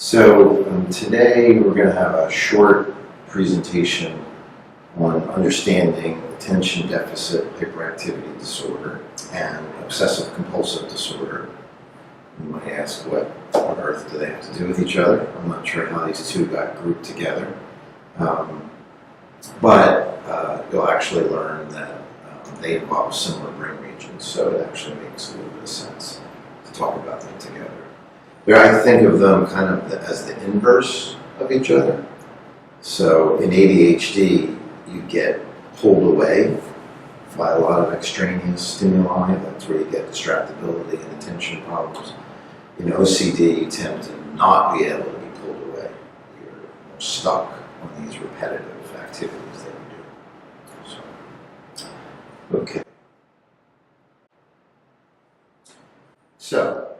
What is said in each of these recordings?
Today we're going to have a short presentation on understanding attention deficit hyperactivity disorder and obsessive compulsive disorder. You might ask, what on earth do they have to do with each other? I'm not sure how these two got grouped together. But you'll actually learn that they involve similar brain regions, so it actually makes a little bit of sense to talk about them together. I think of them kind of as the inverse of each other. So in ADHD, you get pulled away by a lot of extraneous stimuli. That's where you get distractibility and attention problems. In OCD, you tend to not be able to be pulled away. You're stuck on these repetitive activities that you do. Okay. So,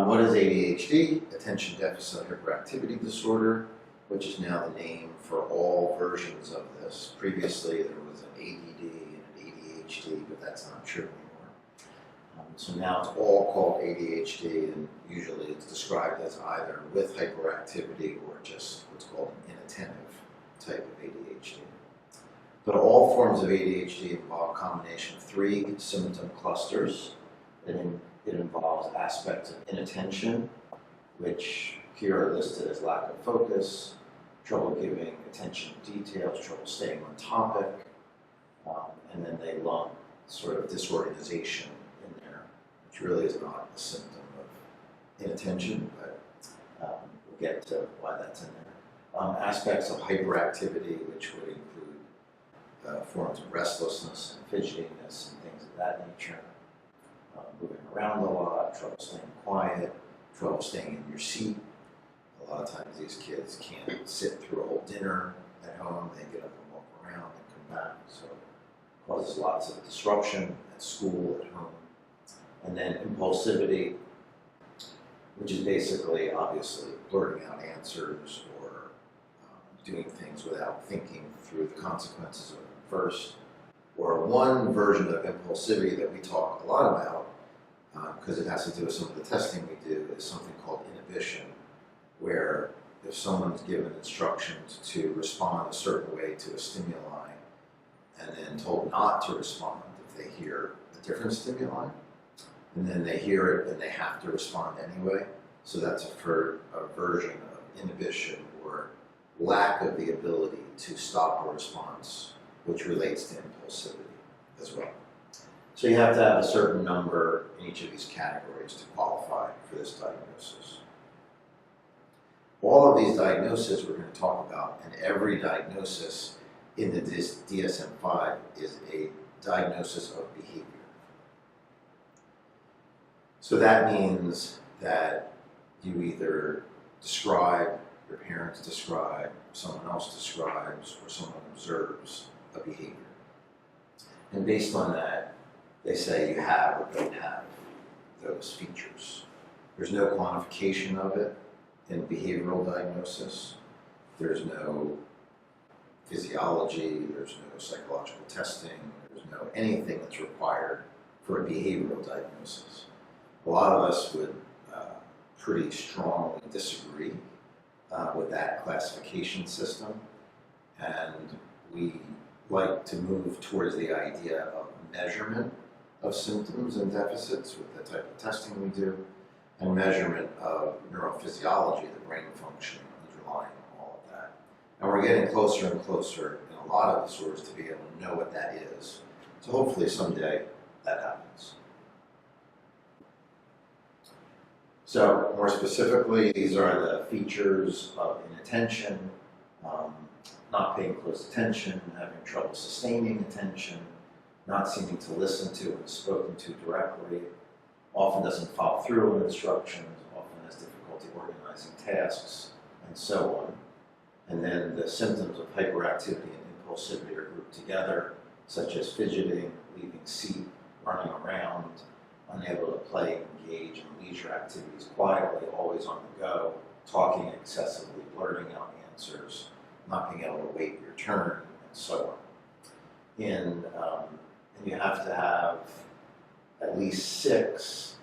what is ADHD? Attention Deficit Hyperactivity Disorder, which is now the name for all versions of this. Previously, there was an ADD and an ADHD, but that's not true anymore. So now it's all called ADHD, and usually it's described as either with hyperactivity or just what's called an inattentive type of ADHD. But all forms of ADHD involve a combination of three symptom clusters. It involves aspects of inattention, which here are listed as lack of focus, trouble giving attention to details, trouble staying on topic, and then they lump sort of disorganization in there, which really is not a symptom of inattention, but we'll get to why that's in there. Aspects of hyperactivity, which would include forms of restlessness and fidgetiness and things of that nature. Moving around a lot, trouble staying quiet, trouble staying in your seat. A lot of times these kids can't sit through a whole dinner at home. They get up and walk around and come back. So it causes lots of disruption at school, at home. And then impulsivity, which is basically, obviously, blurting out answers or doing things without thinking through the consequences of them first. Or one version of impulsivity that we talk a lot about, because it has to do with some of the testing we do, is something called inhibition, where if someone's given instructions to respond a certain way to a stimuli and then told not to respond if they hear a different stimuli, and then they hear it and they have to respond anyway. So that's a version of inhibition, or lack of the ability to stop a response, which relates to impulsivity as well. So you have to have a certain number in each of these categories to qualify for this diagnosis. All of these diagnoses we're going to talk about, and every diagnosis in the DSM-5 is a diagnosis of behavior. So that means that you either describe, your parents describe, someone else describes, or someone observes a behavior. And based on that, they say you have or don't have those features. There's no quantification of it in behavioral diagnosis. There's no physiology, there's no psychological testing, there's no anything that's required for a behavioral diagnosis. A lot of us would pretty strongly disagree with that classification system, and we like to move towards the idea of measurement of symptoms and deficits with the type of testing we do, and measurement of neurophysiology, the brain function underlying all of that. And we're getting closer and closer in a lot of disorders to be able to know what that is. So hopefully someday that happens. So more specifically, these are the features of inattention, not paying close attention, having trouble sustaining attention, not seeming to listen to when spoken to directly, often doesn't follow through on instructions, often has difficulty organizing tasks, and so on. And then the symptoms of hyperactivity and impulsivity are grouped together, such as fidgeting, leaving seat, running around, unable to play, engage in leisure activities quietly, always on the go, talking excessively, blurting out answers, not being able to wait your turn, and so on. And you have to have at least 6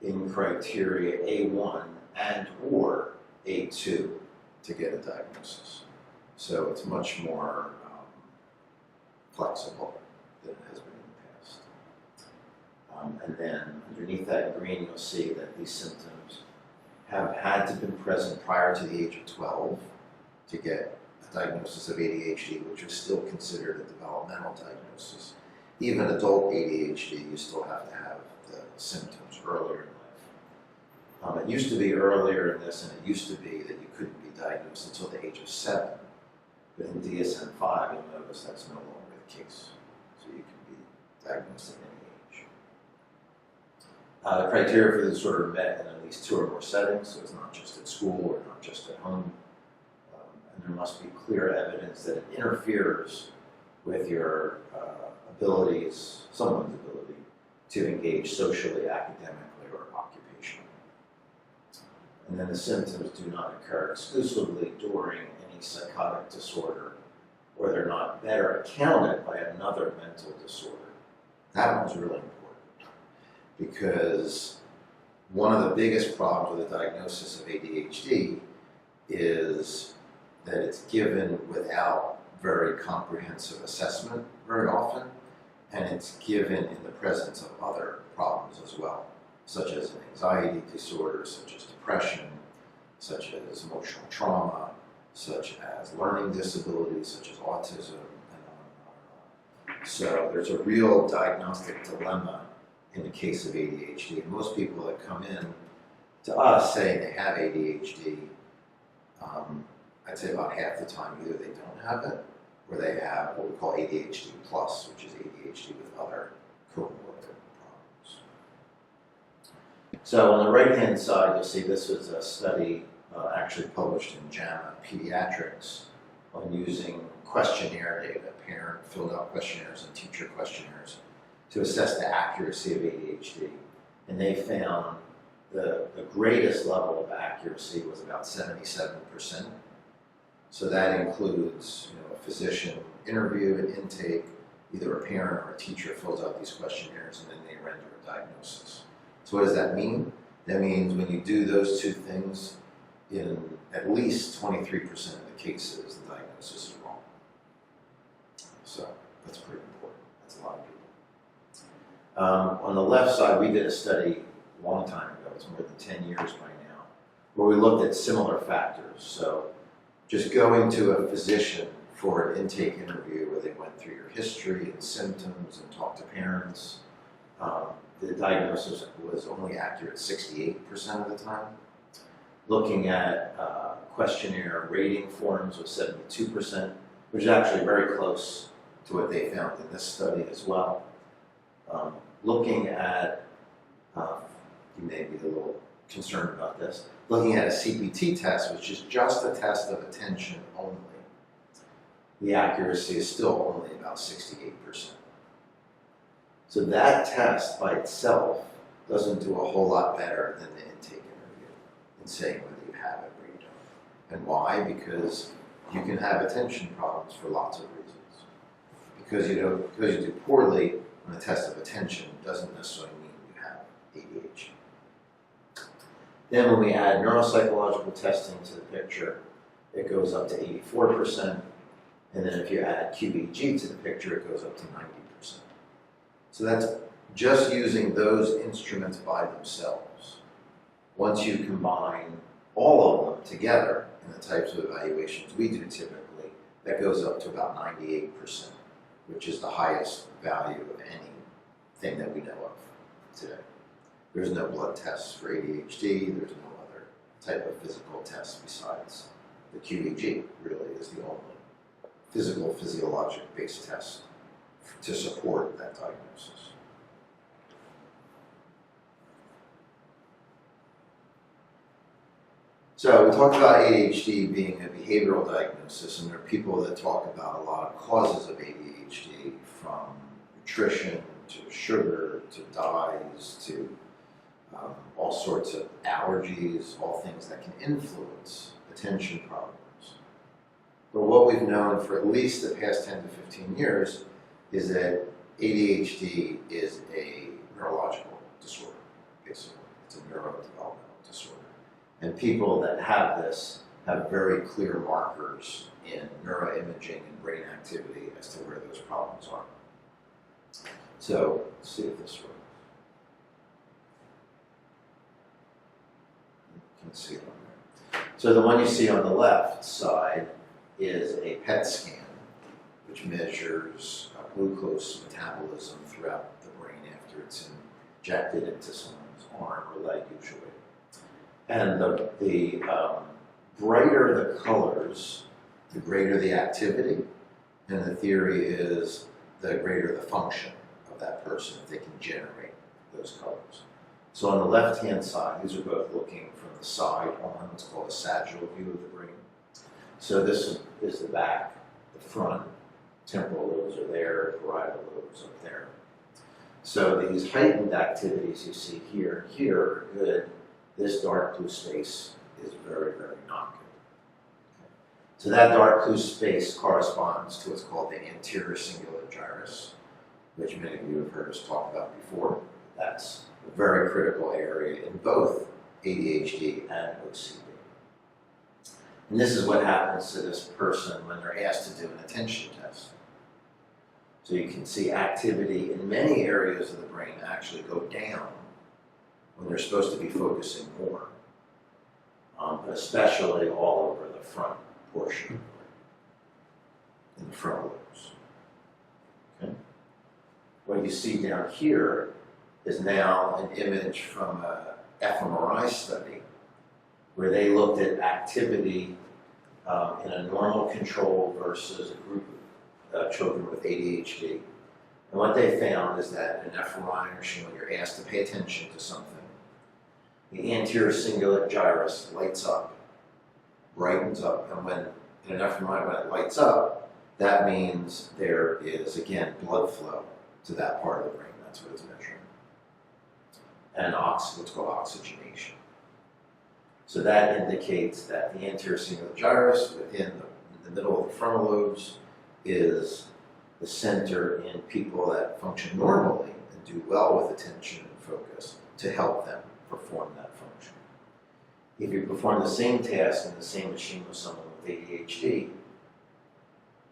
in criteria A1 and or A2 to get a diagnosis. So it's much more flexible than it has been in the past. And then underneath that green, you'll see that these symptoms have had to been present prior to the age of 12 to get a diagnosis of ADHD, which is still considered a developmental diagnosis. Even adult ADHD, you still have to have the symptoms earlier in life. It used to be earlier in this, and it used to be that you couldn't be diagnosed until the age of 7. But in DSM-5, you'll notice that's no longer the case. So you can be diagnosed at any age. The criteria for the disorder are met in at least 2 or more settings, so it's not just at school or not just at home. And there must be clear evidence that it interferes with your abilities, someone's ability, to engage socially, academically, or occupationally. And then the symptoms do not occur exclusively during any psychotic disorder, or they're not better accounted by another mental disorder. That one's really important, because one of the biggest problems with the diagnosis of ADHD is that it's given without very comprehensive assessment very often, and it's given in the presence of other problems as well, such as an anxiety disorder, such as depression, such as emotional trauma, such as learning disabilities, such as autism, and on and on and on. So there's a real diagnostic dilemma in the case of ADHD. Most people that come in to us saying they have ADHD, I'd say about half the time either they don't have it, or they have what we call ADHD plus, which is ADHD with other comorbid problems. So on the right-hand side, you'll see this was a study actually published in JAMA Pediatrics on using questionnaire data. Parent filled out questionnaires and teacher questionnaires to assess the accuracy of ADHD. And they found the greatest level of accuracy was about 77%. So that includes, a physician interview and intake, either a parent or a teacher fills out these questionnaires, and then they render a diagnosis. So what does that mean? That means when you do those two things, in at least 23% of the cases, the diagnosis is wrong. So that's pretty important. That's a lot of people. On the left side, we did a study a long time ago, it's more than 10 years by now, where we looked at similar factors. So just going to a physician for an intake interview where they went through your history and symptoms and talked to parents, the diagnosis was only accurate 68% of the time. Looking at questionnaire rating forms was 72%, which is actually very close to what they found in this study as well. Looking at, you may be a little concerned about this, looking at a CPT test, which is just a test of attention only, the accuracy is still only about 68%. So that test by itself doesn't do a whole lot better than the intake interview in saying whether you have it or you don't. And why? Because you can have attention problems for lots of reasons. Because you do poorly on a test of attention doesn't necessarily mean you have ADHD. Then when we add neuropsychological testing to the picture, it goes up to 84%. And then if you add QEEG to the picture, it goes up to 90%. So that's just using those instruments by themselves. Once you combine all of them together in the types of evaluations we do typically, that goes up to about 98%, which is the highest value of anything that we know of today. There's no blood tests for ADHD, there's no other type of physical test besides the QEEG, really is the only physiologic-based test to support that diagnosis. So we talked about ADHD being a behavioral diagnosis, and there are people that talk about a lot of causes of ADHD, from nutrition to sugar to dyes to all sorts of allergies, all things that can influence attention problems. But what we've known for at least the past 10 to 15 years is that ADHD is a neurological disorder, basically. It's a neurodevelopmental disorder. And people that have this have very clear markers in neuroimaging and brain activity as to where those problems are. So, let's see if this works. You can see it on there. So the one you see on the left side is a PET scan, which measures glucose metabolism throughout the brain after it's injected into someone's arm or leg usually. And the brighter the colors, the greater the activity, and the theory is the greater the function of that person if they can generate those colors. So on the left-hand side, these are both looking from the side on what's called a sagittal view of the brain. So this is the back, the front, temporal lobes are there, parietal lobes up there. So these heightened activities you see here and here are good. This dark blue space is very, very not good. So that dark blue space corresponds to what's called the anterior cingulate gyrus, which many of you have heard us talk about before. That's a very critical area in both ADHD and OCD. And this is what happens to this person when they're asked to do an attention test. So you can see activity in many areas of the brain actually go down when they're supposed to be focusing more, but especially all over the front portion, in the front lobes. Okay? What you see down here is now an image from an fMRI study where they looked at activity in a normal control versus a group of children with ADHD. And what they found is that in an fMRI machine, when you're asked to pay attention to something, the anterior cingulate gyrus lights up, brightens up, and when in an fMRI, when it lights up, that means there is, again, blood flow to that part of the brain. That's what it's measuring. And what's called oxygenation. So that indicates that the anterior cingulate gyrus within the middle of the frontal lobes is the center in people that function normally and do well with attention and focus to help them perform that function. If you perform the same task in the same machine with someone with ADHD,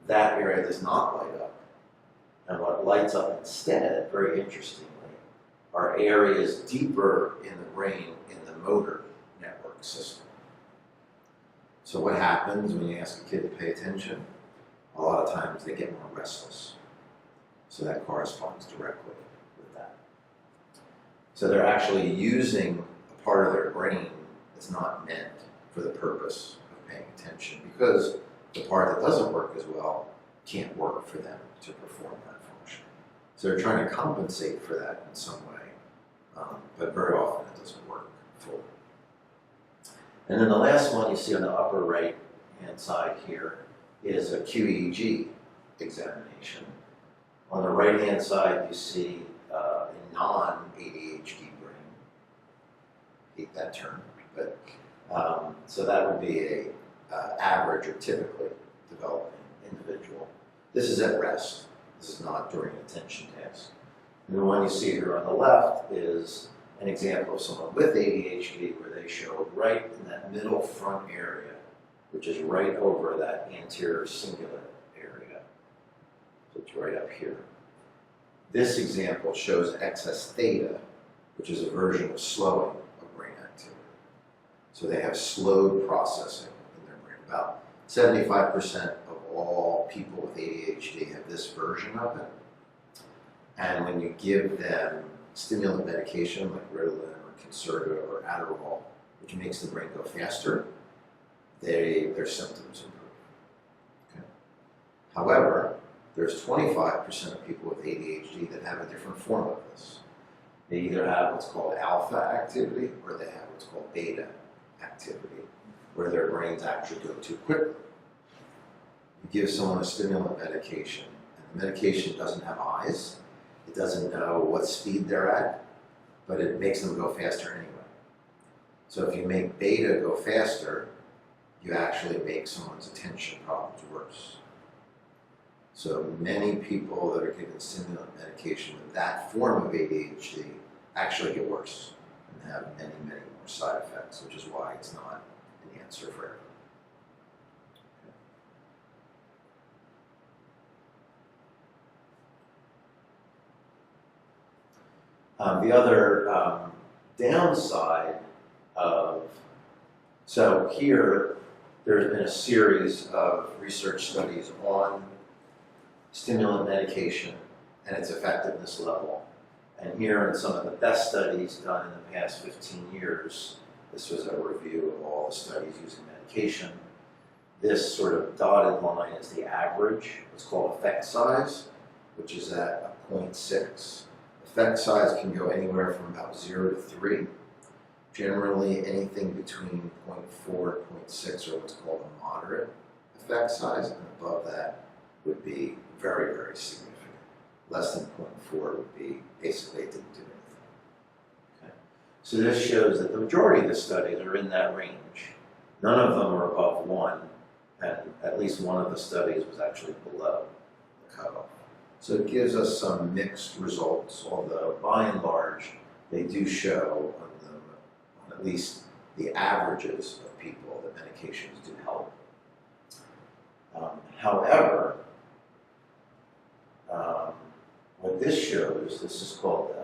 that area does not light up. And what lights up instead, very interestingly, are areas deeper in the brain in the motor network system. So what happens when you ask a kid to pay attention? A lot of times they get more restless. So that corresponds directly with that. So they're actually using a part of their brain that's not meant for the purpose of paying attention, because the part that doesn't work as well can't work for them to perform that function. So they're trying to compensate for that in some way, but very often it doesn't work fully. And then the last one you see on the upper right hand side here is a QEEG examination. On the right hand side you see a non-ADHD brain. Hate that term, but so that would be a average or typically developing individual. This is at rest. This is not during an attention task. And the one you see here on the left is an example of someone with ADHD where they show right in that middle front area, which is right over that anterior cingulate area. So it's right up here. This example shows excess theta, which is a version of slowing of brain activity. So they have slowed processing in their brain. About 75% of all people with ADHD have this version of it. And when you give them stimulant medication like Ritalin or Concerta or Adderall, which makes the brain go faster, their symptoms improve. Okay. However, there's 25% of people with ADHD that have a different form of this. They either have what's called alpha activity or they have what's called beta activity, where their brains actually go too quickly. You give someone a stimulant medication, and the medication doesn't have eyes. It doesn't know what speed they're at, but it makes them go faster anyway. So if you make beta go faster, you actually make someone's attention problems worse. So many people that are given stimulant medication with that form of ADHD actually get worse and and have many, many more side effects, which is why it's not an answer for everyone. The other downside of, so here there's been a series of research studies on stimulant medication and its effectiveness level. And here are some of the best studies done in the past 15 years. This was a review of all the studies using medication. This sort of dotted line is the average. It's called effect size, which is at a 0.6. Effect size can go anywhere from about 0 to 3. Generally, anything between 0.4 and 0.6 are what's called a moderate effect size, and above that would be very, very significant. Less than 0.4 would be basically it didn't do anything. Okay? So this shows that the majority of the studies are in that range. None of them are above 1, and at least one of the studies was actually below the cutoff. So it gives us some mixed results, although by and large, they do show on at least the averages of people that medications do help. However, what this shows, this is called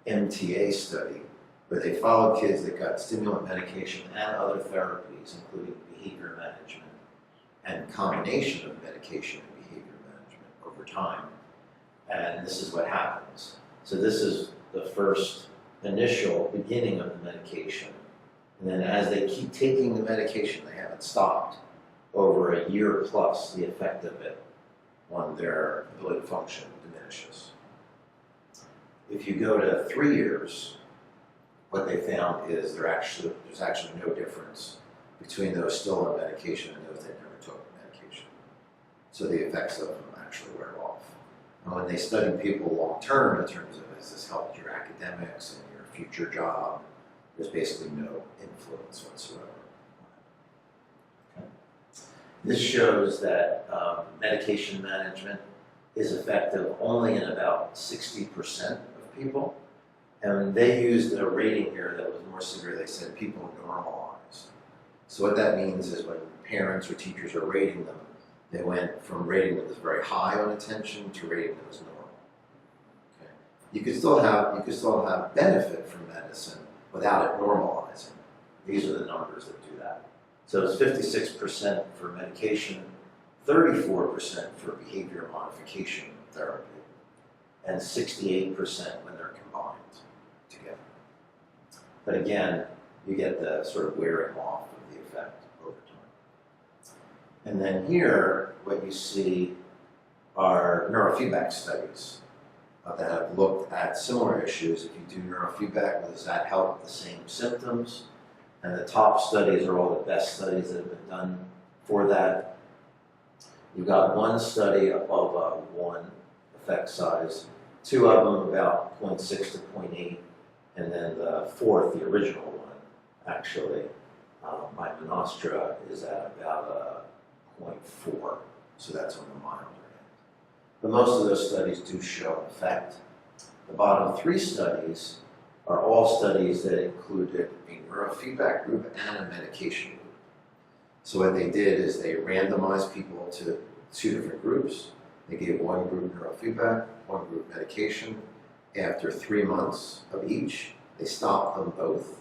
the MTA study, where they followed kids that got stimulant medication and other therapies, including behavior management and combination of medication and behavior management over time. And this is what happens. So this is the first initial beginning of the medication. And then as they keep taking the medication, they haven't stopped, over a year plus, the effect of it on their ability to function diminishes. If you go to 3 years, what they found is there's actually no difference between those still on medication and those that never took medication. So the effects of them actually wear off. And when they studied people long term in terms of has this helped your academics and your future job, there's basically no influence whatsoever. Okay. This shows that medication management is effective only in about 60% of people. And they used a rating here that was more severe. They said people normalized. So what that means is when parents or teachers are rating them, they went from rating them as very high on attention to rating them as normal. Okay. You could still have benefit from medicine without it normalizing. These are the numbers that do that. So it's 56% for medication, 34% for behavior modification therapy, and 68% when they're combined together. But again, you get the sort of wearing off of the effect over time. And then here, what you see are neurofeedback studies that have looked at similar issues. If you do neurofeedback, does that help the same symptoms? And the top studies are all the best studies that have been done for that. You've got one study above a 1 effect size, 2 of them about 0.6 to 0.8, and then the fourth, the original one, actually, by Monastra, is at about a 0.4, so that's on the milder end. But most of those studies do show an effect. The bottom 3 studies are all studies that included a neurofeedback group and a medication group. So what they did is they randomized people to 2 different groups. They gave one group neurofeedback, one group medication. After 3 months of each, they stopped them both,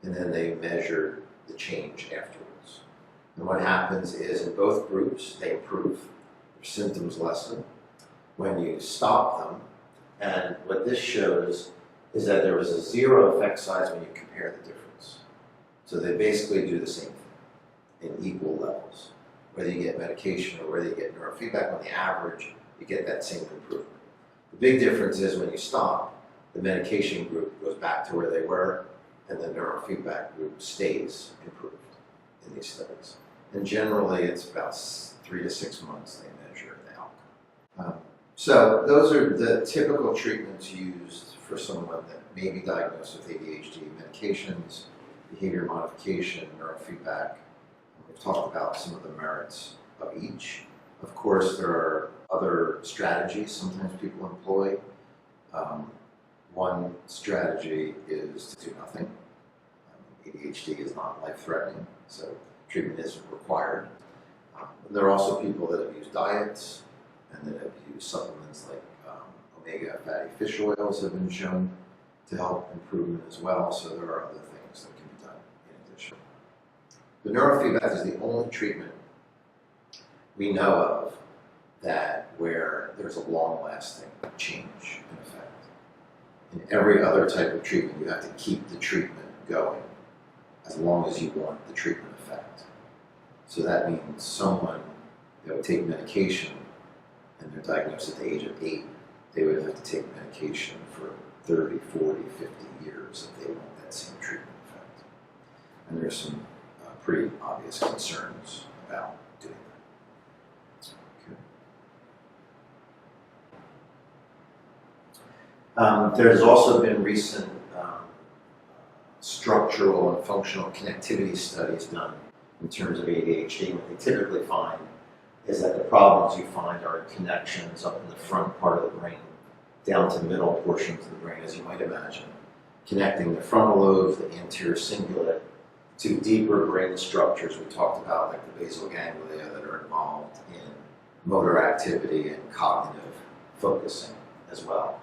and then they measured the change afterwards. And what happens is in both groups, they improve. Their symptoms lessen when you stop them. And what this shows is that there was a 0 effect size when you compare the difference. So they basically do the same thing in equal levels. Whether you get medication or whether you get neurofeedback, on the average, you get that same improvement. The big difference is when you stop, the medication group goes back to where they were, and the neurofeedback group stays improved in these studies. And generally, it's about 3 to 6 months they measure the outcome. So those are the typical treatments used for someone that may be diagnosed with ADHD: medications, behavior modification, neurofeedback. We've talked about some of the merits of each. Of course, there are other strategies sometimes people employ. One strategy is to do nothing. ADHD is not life-threatening, so treatment isn't required. And there are also people that have used diets and that have used supplements like omega fatty fish oils have been shown to help improvement as well, so there are other things that can be done in addition. The neurofeedback is the only treatment we know of where there's a long-lasting change in effect. In every other type of treatment, you have to keep the treatment going as long as you want the treatment effect. So that means someone that would take medication and they're diagnosed at the age of 8, they would have to take medication for 30, 40, 50 years if they want that same treatment effect. And there's some pretty obvious concerns about doing that. Okay. There's also been recent structural and functional connectivity studies done in terms of ADHD. What they typically find is that the problems you find are in connections up in the front part of the brain down to middle portions of the brain, as you might imagine, connecting the frontal lobes, the anterior cingulate, to deeper brain structures we talked about, like the basal ganglia that are involved in motor activity and cognitive focusing as well.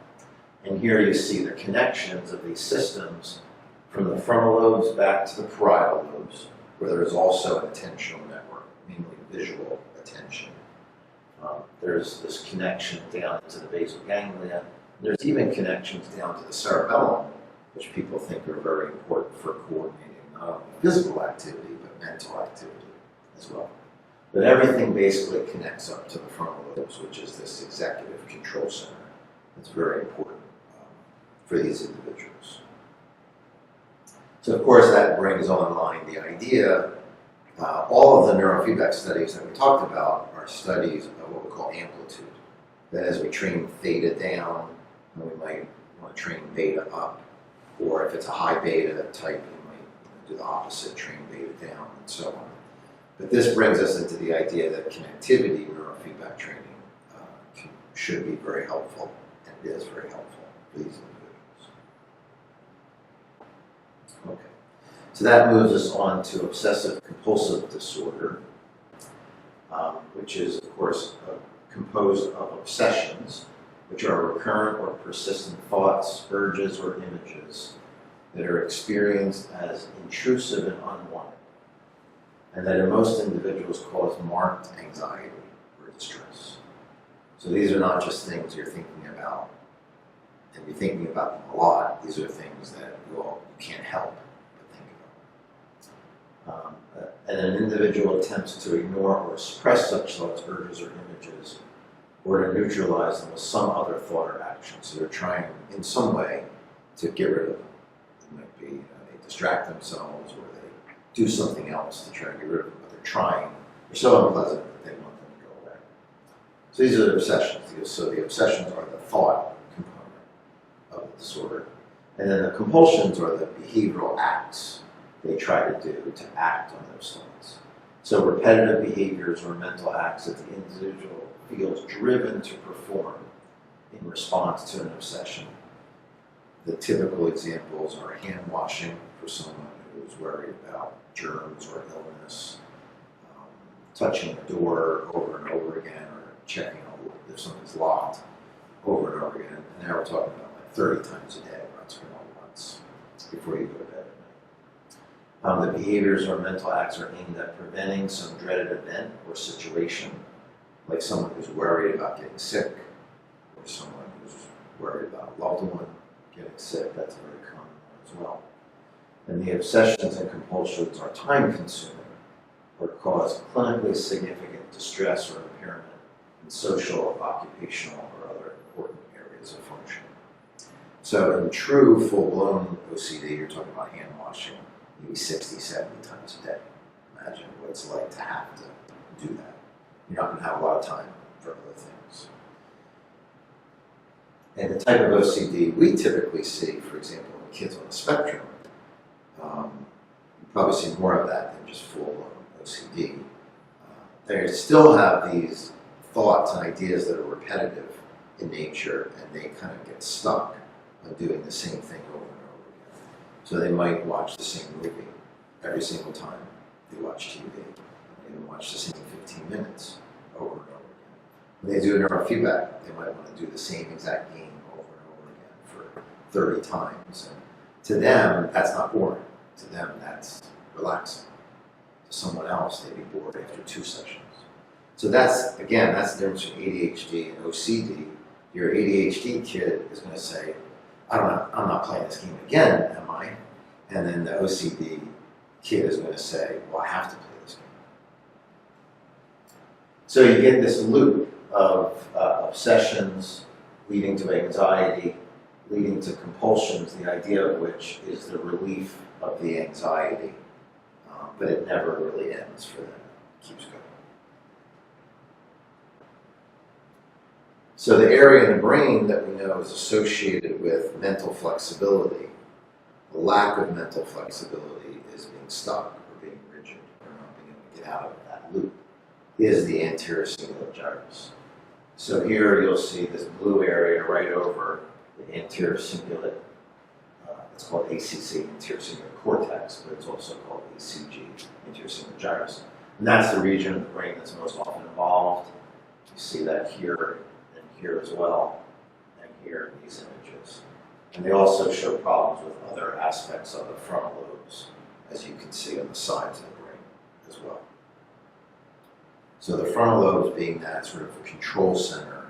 And here you see the connections of these systems from the frontal lobes back to the parietal lobes, where there is also an attentional network, mainly visual attention. There's this connection down to the basal ganglia. There's even connections down to the cerebellum, which people think are very important for coordinating not only physical activity, but mental activity as well. But everything basically connects up to the frontal lobes, which is this executive control center. It's very important for these individuals. So of course that brings online the idea, all of the neurofeedback studies that we talked about are studies of what we call amplitude. That as we train theta down, we might want to train beta up, or if it's a high beta type, you might do the opposite, train beta down, and so on. But this brings us into the idea that connectivity neurofeedback training should be very helpful, and is very helpful for these individuals. Okay, so that moves us on to obsessive compulsive disorder, which is, of course, composed of obsessions, which are recurrent or persistent thoughts, urges, or images that are experienced as intrusive and unwanted, and that in most individuals cause marked anxiety or distress. So these are not just things you're thinking about, and you're thinking about them a lot. These are things that you can't help but think about. And an individual attempts to ignore or suppress such thoughts, urges, or images, or to neutralize them with some other thought or action. So they're trying in some way to get rid of them. It might be they distract themselves, or they do something else to try to get rid of them, but they're trying. They're so unpleasant that they want them to go away. So these are the obsessions. So the obsessions are the thought component of the disorder. And then the compulsions are the behavioral acts they try to do to act on those thoughts. So repetitive behaviors or mental acts that the individual feels driven to perform in response to an obsession. The typical examples are hand washing for someone who's worried about germs or illness, touching a door over and over again, or checking if something's locked over and over again. And now we're talking about like 30 times a day, not just once before you go to bed at night. The behaviors or mental acts are aimed at preventing some dreaded event or situation, like someone who's worried about getting sick, or someone who's worried about a loved one getting sick. That's a very common one as well. And the obsessions and compulsions are time-consuming or cause clinically significant distress or impairment in social, occupational, or other important areas of function. So in true, full-blown OCD, you're talking about hand washing maybe 60, 70 times a day. Imagine what it's like to have to do that. You're not going to have a lot of time for other things. And the type of OCD we typically see, for example, in kids on the spectrum, you probably see more of that than just full-blown OCD. They still have these thoughts and ideas that are repetitive in nature, and they kind of get stuck of doing the same thing over and over again. So they might watch the same movie every single time they watch TV. They can watch the same 15 minutes over and over again. When they do a neurofeedback, they might want to do the same exact game over and over again for 30 times. And to them, that's not boring. To them, that's relaxing. To someone else, they'd be bored after 2 sessions. So that's the difference between ADHD and OCD. Your ADHD kid is going to say, I'm not playing this game again, am I? And then the OCD kid is going to say, well, I have to play this game. So you get this loop of obsessions leading to anxiety, leading to compulsions, the idea of which is the relief of the anxiety. But it never really ends for them. It keeps going. So the area in the brain that we know is associated with mental flexibility, the lack of mental flexibility is being stuck or being rigid or not being able to get out of that loop, is the anterior cingulate gyrus. So here you'll see this blue area right over the anterior cingulate. It's called ACC, anterior cingulate cortex, but it's also called ACG, anterior cingulate gyrus. And that's the region of the brain that's most often involved. You see that here and here as well, and here in these images. And they also show problems with other aspects of the frontal lobes, as you can see on the sides of the brain as well. So the frontal lobes being that sort of control center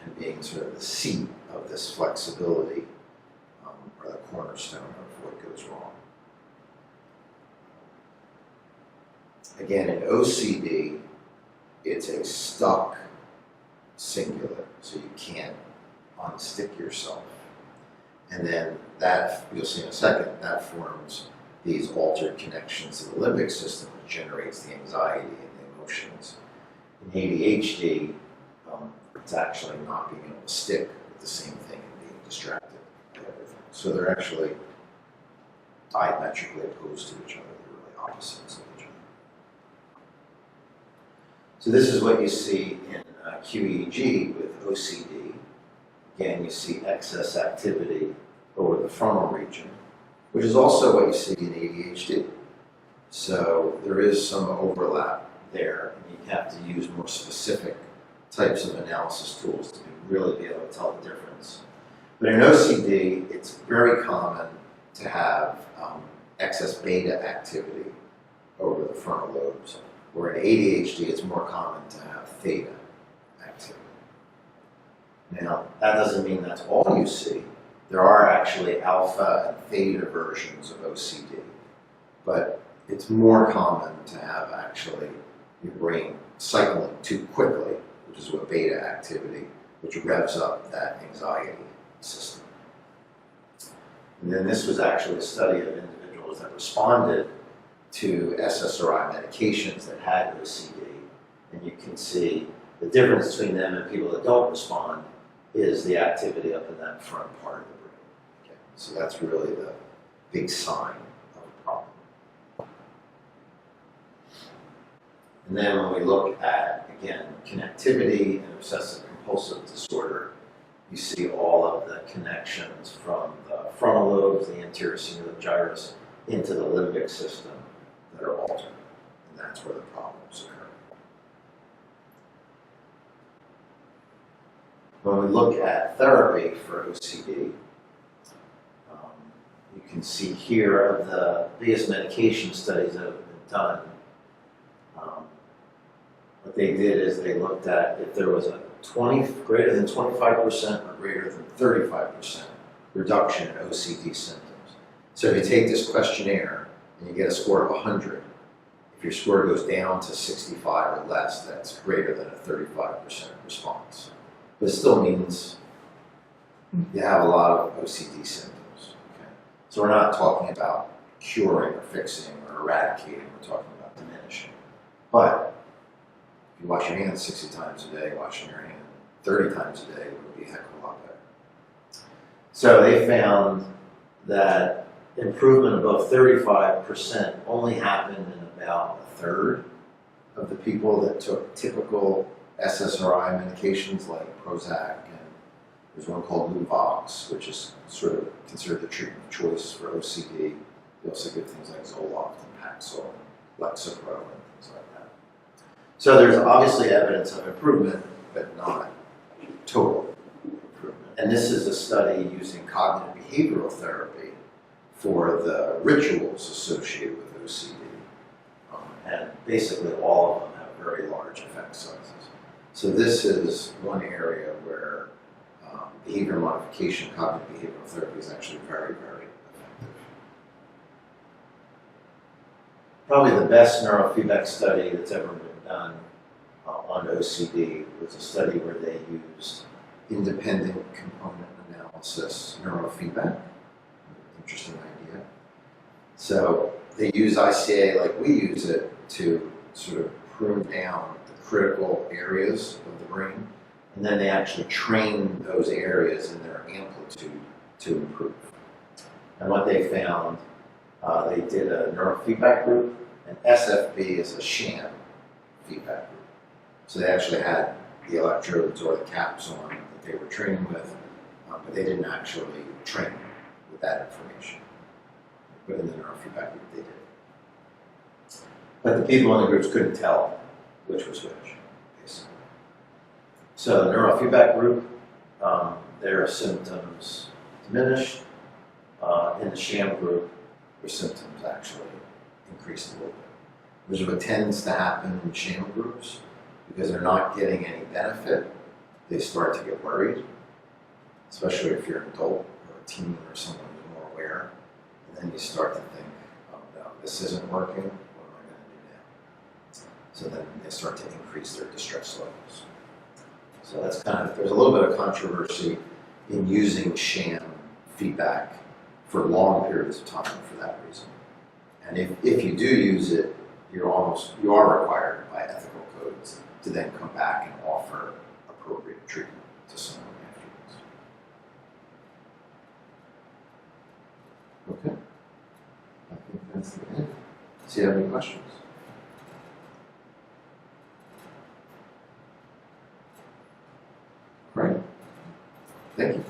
and being sort of the seat of this flexibility, or the cornerstone of what goes wrong. Again, in OCD, it's a stuck cingulate, so you can't unstick yourself. And then that, you'll see in a second, that forms these altered connections to the limbic system, which generates the anxiety and the emotions. In ADHD, it's actually not being able to stick with the same thing and being distracted by everything. So they're actually diametrically opposed to each other. They're really opposites of each other. So this is what you see in QEEG with OCD. Again, you see excess activity over the frontal region, which is also what you see in ADHD. So there is some overlap there, and you have to use more specific types of analysis tools to really be able to tell the difference. But in OCD, it's very common to have excess beta activity over the frontal lobes, where in ADHD, it's more common to have theta activity. Now, that doesn't mean that's all you see. There are actually alpha and theta versions of OCD, but it's more common to have actually your brain cycling too quickly, which is what beta activity, which revs up that anxiety system. And then this was actually a study of individuals that responded to SSRI medications that had OCD, and you can see the difference between them and people that don't respond is the activity up in that front part of the brain. Okay. So that's really the big sign of the problem. And then when we look at, again, connectivity and obsessive compulsive disorder, you see all of the connections from the frontal lobes, the anterior cingulate gyrus, into the limbic system that are altered. And that's where the problems occur. When we look at therapy for OCD, you can see here of the biggest medication studies that have been done. What they did is they looked at if there was a greater than 25% or greater than 35% reduction in OCD symptoms. So if you take this questionnaire and you get a score of 100, if your score goes down to 65 or less, that's greater than a 35% response. But it still means you have a lot of OCD symptoms. Okay? So we're not talking about curing or fixing or eradicating, we're talking about diminishing. But if you wash your hands 60 times a day, washing your hand 30 times a day would be a heck of a lot better. So they found that improvement above 35% only happened in about a third of the people that took typical SSRI medications like Prozac There's one called Luvox, which is sort of considered the treatment of choice for OCD. They also give things like Zoloft and Paxil, Lexapro, and things like that. So there's obviously evidence of improvement, but not total improvement. And this is a study using cognitive behavioral therapy for the rituals associated with OCD. And basically all of them have very large effect sizes. So this is one area where behavior modification, cognitive behavioral therapy is actually very, very effective. Probably the best neurofeedback study that's ever been done on OCD was a study where they used independent component analysis neurofeedback. Interesting idea. So they use ICA like we use it to sort of prune down the critical areas of the brain, and then they actually train those areas in their amplitude to improve. And what they found, they did a neurofeedback group, and SFB is a sham feedback group. So they actually had the electrodes or the caps on that they were training with, but they didn't actually train with that information. But in the neurofeedback group, they did. But the people in the groups couldn't tell which was which, basically. So the neurofeedback group, their symptoms diminished. In the sham group, their symptoms actually increased a little bit. Which is what tends to happen in sham groups, because they're not getting any benefit. They start to get worried, especially if you're an adult or a teen or someone who's more aware. And then you start to think, oh no, this isn't working, what am I going to do now? So then they start to increase their distress levels. So that's kind of, there's a little bit of controversy in using sham feedback for long periods of time for that reason. And if you do use it, you are required by ethical codes to then come back and offer appropriate treatment to someone afterwards. Okay. I think that's the end. Do you have any questions? Right. Thank you.